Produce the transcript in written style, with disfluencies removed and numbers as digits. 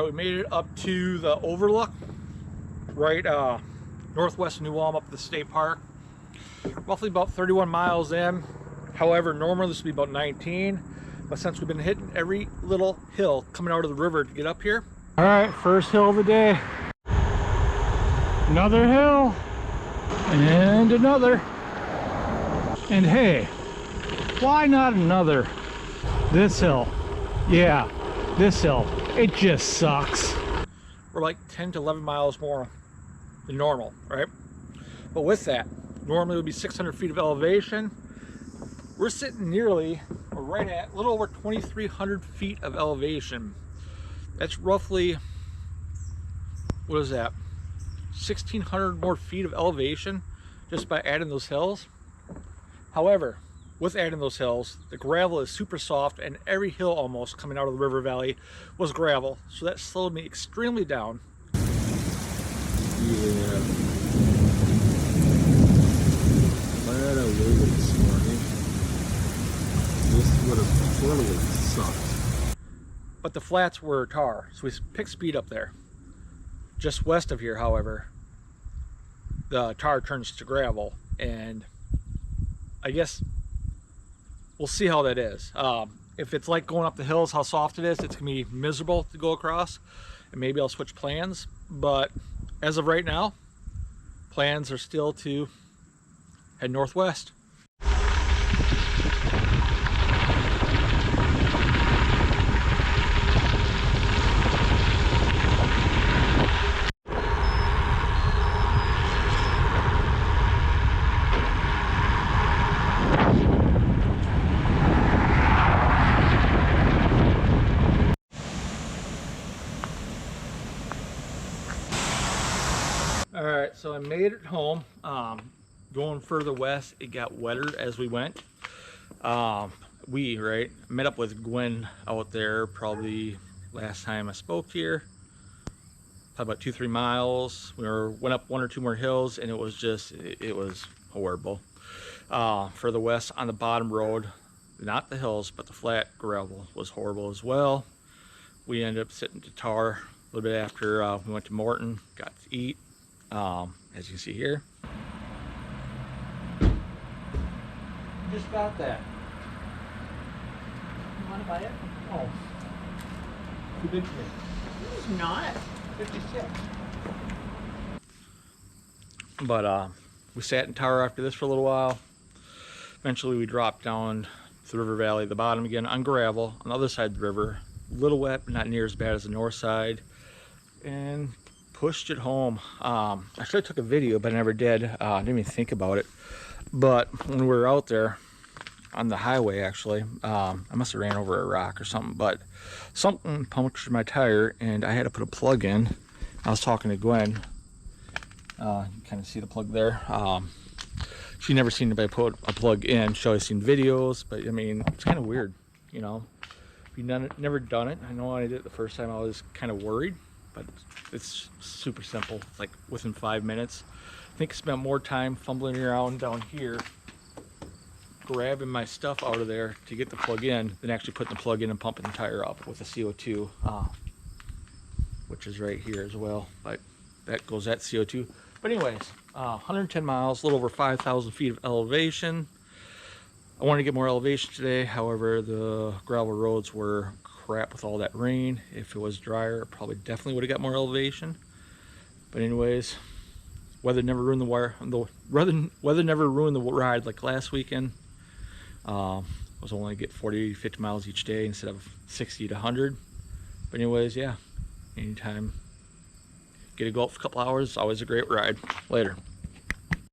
we made it up to the overlook, right northwest of New Ulm, up to the state park. Roughly about 31 miles in. However, normally this would be about 19, but since we've been hitting every little hill coming out of the river to get up here. All right, first hill of the day. Another hill, and another. And hey, why not another? This hill, yeah, this hill, it just sucks. We're like 10 to 11 miles more than normal, right? But with that, normally it would be 600 feet of elevation. We're sitting nearly, or right at, a little over 2,300 feet of elevation. That's roughly, what is that? 1,600 more feet of elevation just by adding those hills. However, with adding those hills, the gravel is super soft, and every hill almost coming out of the river valley was gravel. So that slowed me extremely down. Yeah. Glad I waited this morning. This would have totally sucked. But the flats were tar, so we picked speed up there. Just west of here, however, the tar turns to gravel, and I guess we'll see how that is. If it's like going up the hills, how soft it is, it's gonna be miserable to go across, and maybe I'll switch plans. But as of right now, plans are still to head northwest. All right, so I made it home. Going further west, it got wetter as we went. We met up with Gwen out there probably last time I spoke here, probably about 2-3 miles. Went up 1 or 2 more hills, and it was horrible. Further west on the bottom road, not the hills, but the flat gravel was horrible as well. We ended up sitting to tar a little bit after we went to Morton, got to eat. As you can see here, just got that. You want to buy it? Oh, too big for me. It's not. 56. But we sat in tower after this for a little while. Eventually we dropped down to the river valley at the bottom again on gravel on the other side of the river. A little wet, but not near as bad as the north side. And pushed it home. I should have took a video, but I never did. I didn't even think about it. But when we were out there on the highway, actually, I must have ran over a rock or something, but something punctured my tire and I had to put a plug in. I was talking to Gwen. You kind of see the plug there. She never seen anybody put a plug in. She always seen videos, but I mean, it's kind of weird, you know. If you've never done it, I know I did it the first time, I was kind of worried. But it's super simple. It's like within 5 minutes. I think I spent more time fumbling around down here grabbing my stuff out of there to get the plug in than actually putting the plug in and pumping the tire up with the CO2, which is right here as well. But that goes at CO2. But anyways, 110 miles, a little over 5,000 feet of elevation. I wanted to get more elevation today. However, the gravel roads were crap with all that rain. If it was drier, it probably definitely would have got more elevation. But anyways, weather never ruined weather never ruined the ride like last weekend. I was only get 40-50 miles each day instead of 60 to 100. But anyways, yeah, anytime get to go out for a couple hours, always a great ride. Later.